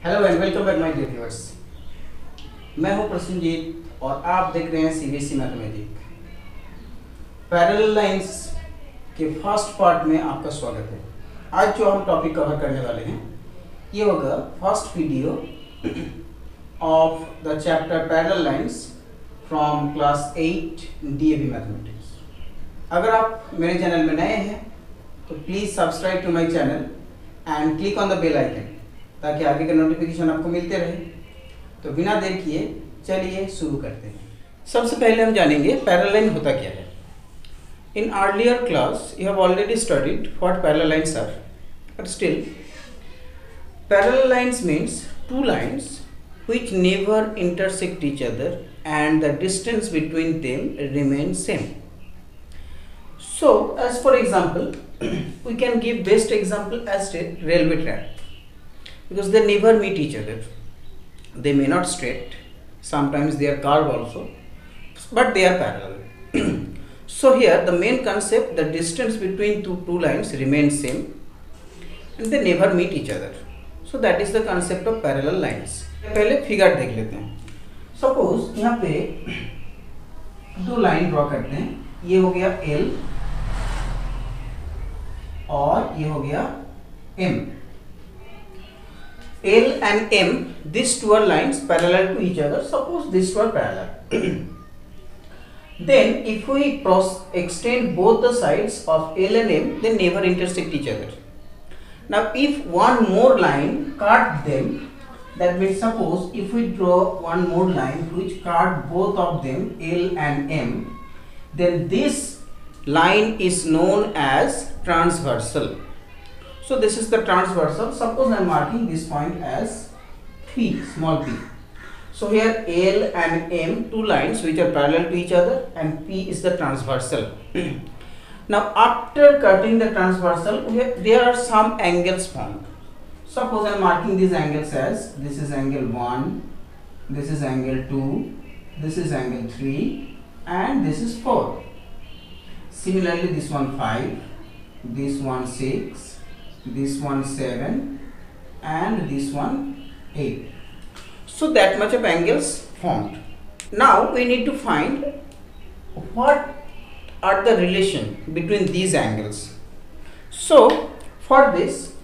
Hello and welcome back my dear viewers. मैं हूं प्रसन्नजीत और आप देख रहे हैं सीबीएसई मैथमेटिक। पैरेलल लाइंस के फर्स्ट पार्ट में आपका स्वागत है। आज जो हम टॉपिक कवर करने वाले हैं ये होगा first video of the chapter parallel lines from class 8 DAV mathematics. अगर आप मेरे चैनल में नए हैं तो please subscribe to my channel and click on the bell icon ताकि आगे के नोटिफिकेशन आपको मिलते रहे। तो बिना देर किए चलिए शुरू करते हैं। सबसे पहले हम जानेंगे पैरेलल लाइन होता क्या है। In earlier class you have already studied what parallel lines are, but still parallel lines means two lines which never intersect each other and the distance between them remains same. So as for example we can give best example as railway track, because they never meet each other. They may not straight, sometimes they are curved also, but they are parallel. So here the main concept, the distance between two lines remains same and they never meet each other. So that is the concept of parallel lines. पहले figure देख लेते हैं। Suppose यहाँ पे दो line draw करते हैं, ये हो गया L और ये हो गया M. L and M, these two are lines parallel to each other. Suppose these two are parallel. Then if we extend both the sides of L and M, they never intersect each other. Now if one more line cut them, that means suppose if we draw one more line which cut both of them L and M, then this line is known as transversal. So this is the transversal. Suppose I am marking this point as P, small p. So here L and M, two lines which are parallel to each other, and P is the transversal. Now after cutting the transversal, there are some angles formed. Suppose I am marking these angles as, this is angle 1, this is angle 2, this is angle 3 and this is 4. Similarly this one 5, this one 6, this one 7 and this one 8. So that much of angles formed. Now we need to find what are the relation between these angles. So for this,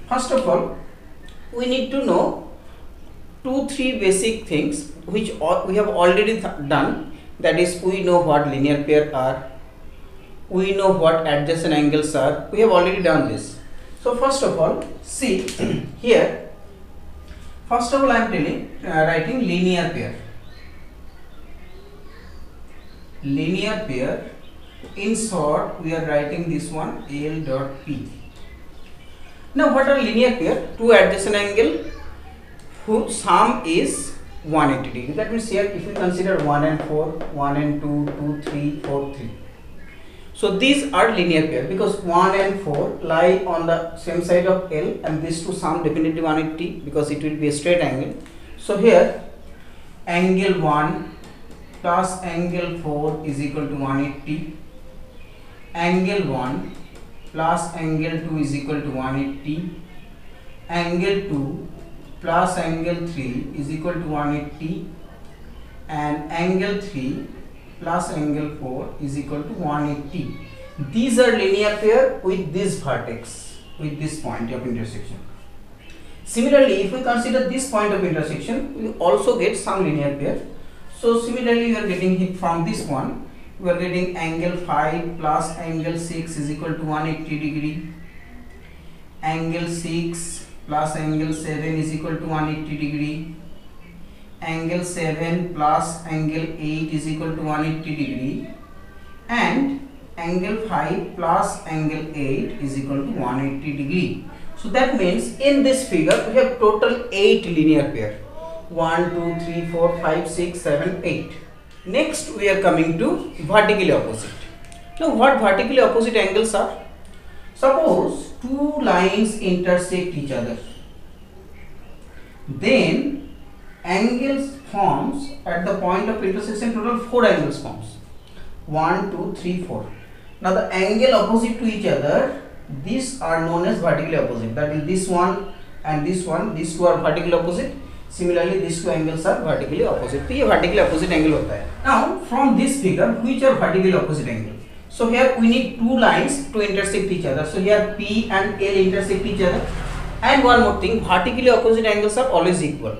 first of all we need to know 2-3 basic things which we have already done. That is, we know what linear pair are, we know what adjacent angles are. We have already done this. So first of all, see here, first of all I am writing linear pair. Linear pair, in short we are writing this one L dot P. Now what are linear pair? Two adjacent angle whose sum is 180 degree. That means here if we consider 1 and 4, 1 and 2, 2, 3, 4, 3. So these are linear pair because 1 and 4 lie on the same side of L and these two sum definitely 180 because it will be a straight angle. So here angle 1 plus angle 4 is equal to 180. Angle 1 plus angle 2 is equal to 180. Angle 2 plus angle 3 is equal to 180 and angle 3 plus angle 4 is equal to 180. These are linear pair with this vertex, with this point of intersection. Similarly, if we consider this point of intersection, we also get some linear pair. So similarly we are getting hit from this one. We are getting angle 5 plus angle 6 is equal to 180 degree. Angle 6 plus angle 7 is equal to 180 degree. Angle 7 plus angle 8 is equal to 180 degree. And angle 5 plus angle 8 is equal to 180 degree. So that means in this figure we have total 8 linear pair. 1, 2, 3, 4, 5, 6, 7, 8. Next we are coming to vertically opposite. Now what vertically opposite angles are? Suppose two lines intersect each other, then angles forms at the point of intersection, total 4 angles forms. 1, 2, 3, 4. Now the angle opposite to each other, these are known as vertically opposite. That is, this one and this one, these two are vertically opposite. Similarly, these two angles are vertically opposite. तो ये vertically opposite angle होता है. Now from this figure, which are vertically opposite angle? So here we need two lines to intersect each other. So here P and L intersect each other. And one more thing, vertically opposite angles are always equal.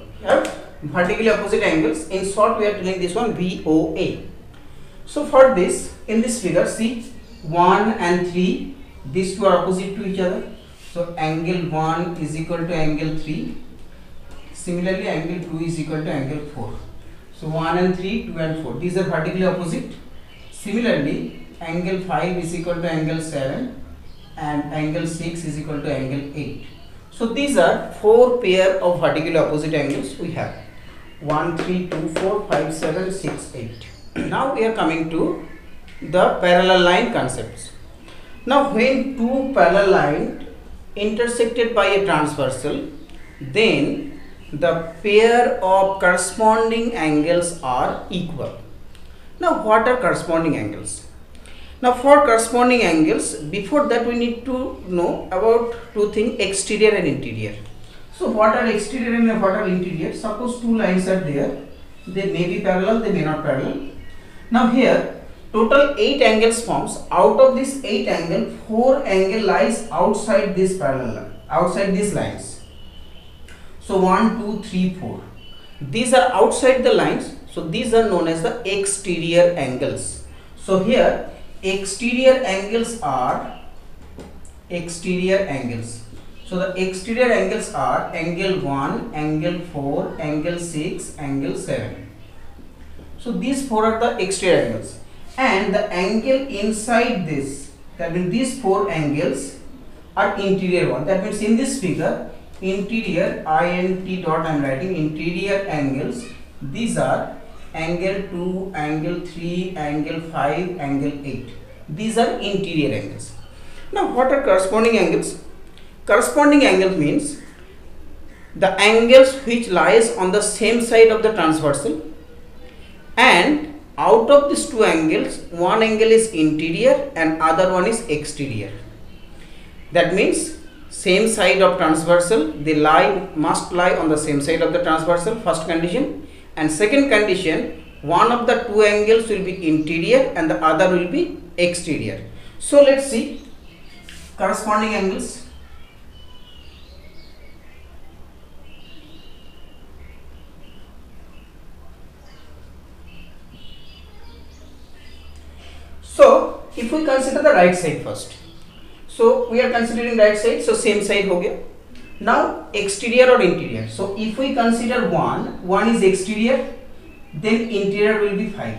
Vertically opposite angles. In short, we are telling this one VOA. So for this, in this figure, see 1 and 3. These two are opposite to each other. So angle 1 is equal to angle 3. Similarly, angle 2 is equal to angle 4. So 1 and 3, 2 and 4. These are vertically opposite. Similarly, angle 5 is equal to angle 7 and angle 6 is equal to angle 8. So these are 4 pair of vertically opposite angles we have. 1, 3, 2, 4, 5, 7, 6, 8. Now we are coming to the parallel line concepts. Now when two parallel lines intersected by a transversal, then the pair of corresponding angles are equal. Now what are corresponding angles? Now for corresponding angles, before that we need to know about two things, exterior and interior. So what are exterior and what are interior? Suppose two lines are there, they may be parallel, they may not parallel. Now here total 8 angles forms. Out of this 8 angle, 4 angle lies outside this parallel line, outside these lines. So 1, 2, 3, 4. These are outside the lines. So these are known as the exterior angles. So here exterior angles are exterior angles. So the exterior angles are angle 1, angle 4, angle 6, angle 7. So these 4 are the exterior angles. And the angle inside this, that means these 4 angles are interior one. That means in this figure, interior int dot I am writing interior angles. These are angle 2, angle 3, angle 5, angle 8. These are interior angles. Now what are corresponding angles? Corresponding angle means the angles which lies on the same side of the transversal, and out of these two angles, one angle is interior and other one is exterior. That means same side of transversal, they must lie on the same side of the transversal, first condition. And second condition, one of the two angles will be interior and the other will be exterior. So let's see corresponding angles. So if we consider the right side first, so we are considering right side, so same side ho gaya. Now exterior or interior, so if we consider one is exterior, then interior will be 5.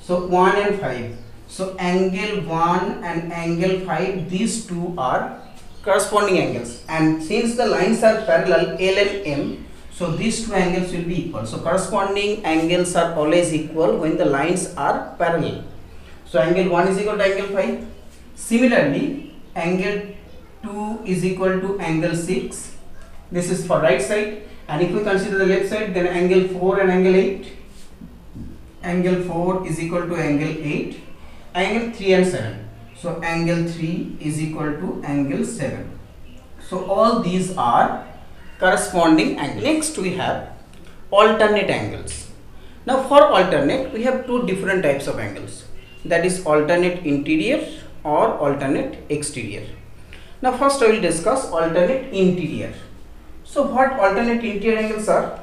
So 1 and 5, so angle 1 and angle 5, these two are corresponding angles, and since the lines are parallel L and M, so these two angles will be equal. So corresponding angles are always equal when the lines are parallel. So angle 1 is equal to angle 5. Similarly, angle 2 is equal to angle 6. This is for right side. And if we consider the left side, then angle 4 and angle 8. Angle 4 is equal to angle 8. Angle 3 and 7. So angle 3 is equal to angle 7. So all these are corresponding angles. Next we have alternate angles. Now for alternate, we have two different types of angles. That is alternate interior or alternate exterior. Now first I will discuss alternate interior. So what alternate interior angles are?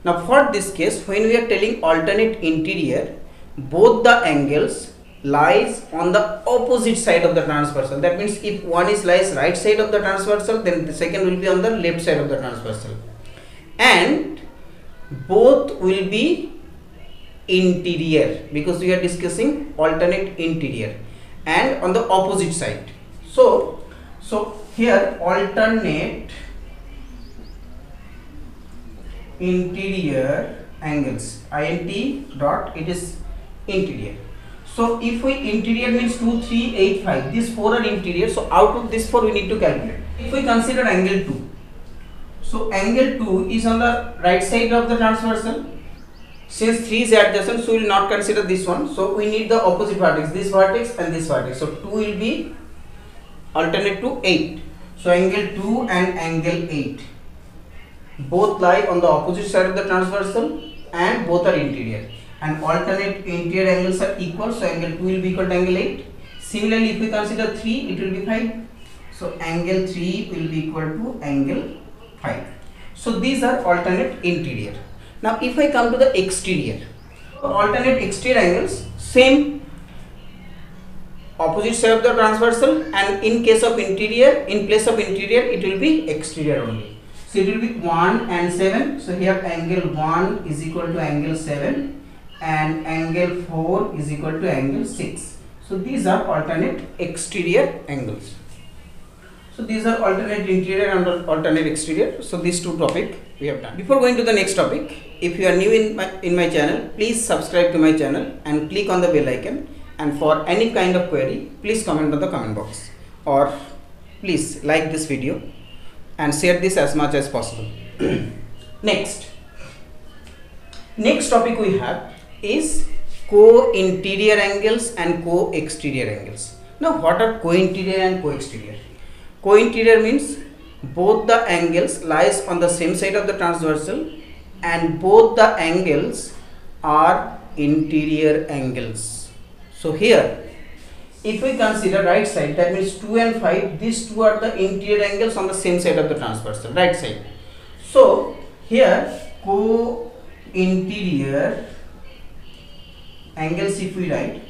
Now for this case, when we are telling alternate interior, both the angles lies on the opposite side of the transversal. That means if one is lies right side of the transversal, then the second will be on the left side of the transversal, and both will be interior, because we are discussing alternate interior, and on the opposite side. So here alternate interior angles, int dot, it is interior. So if we interior means 2, 3, 8, 5, these 4 are interior. So out of this 4 we need to calculate. If we consider angle 2, so angle 2 is on the right side of the transversal. Since 3 is adjacent, so we will not consider this one. So we need the opposite vertex, this vertex and this vertex. So 2 will be alternate to 8. So angle 2 and angle 8. both lie on the opposite side of the transversal and both are interior, and alternate interior angles are equal, so angle 2 will be equal to angle 8. Similarly, if we consider 3, it will be 5, so angle 3 will be equal to angle 5. So these are alternate interior. Now if I come to the exterior, alternate exterior angles, same opposite side of the transversal, and in case of interior, in place of interior, it will be exterior only. So it will be 1 and 7. So here angle 1 is equal to angle 7 and angle 4 is equal to angle 6. So these are alternate exterior angles. So these are alternate interior and alternate exterior. So these two topics we have done. Before going to the next topic, if you are new in my channel, please subscribe to my channel and click on the bell icon. And for any kind of query, please comment on the comment box, or please like this video and share this as much as possible. Next topic we have is co-interior angles and co-exterior angles. Now what are co-interior and co-exterior? Co-interior means both the angles lies on the same side of the transversal and both the angles are interior angles. So here, if we consider right side, that means 2 and 5, these two are the interior angles on the same side of the transversal, right side. So here co-interior angles if we write,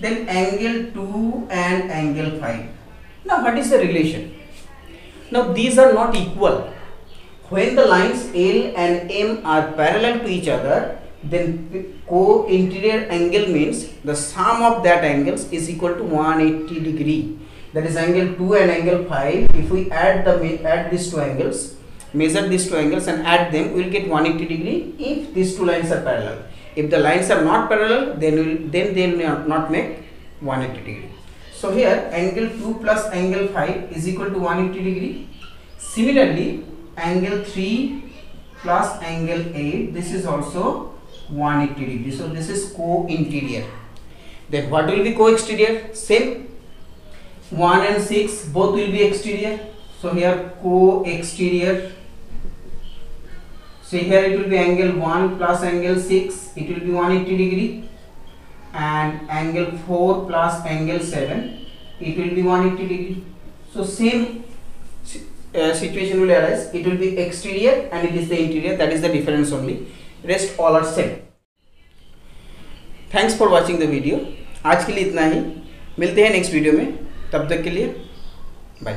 then angle 2 and angle 5. Now what is the relation? Now these are not equal. When the lines L and M are parallel to each other, then co-interior angle means the sum of that angles is equal to 180 degree. That is angle 2 and angle 5. If we add these two angles, measure these two angles and add them, we will get 180 degree if these two lines are parallel. If the lines are not parallel, then they will not make 180 degree. So here angle 2 plus angle 5 is equal to 180 degree. Similarly, angle 3 plus angle 8, this is also 180 degree. So this is co-interior. Then what will be co-exterior? Same, 1 and 6 both will be exterior. So here co-exterior. So here it will be angle 1 plus angle 6, it will be 180 degree, and angle 4 plus angle 7, it will be 180 degree. So same situation will arise. It will be exterior and it is the interior. That is the difference only. Rest all are same. Thanks for watching the video. आज के लिए इतना ही. मिलते हैं next video में. तब तक के लिए बाय.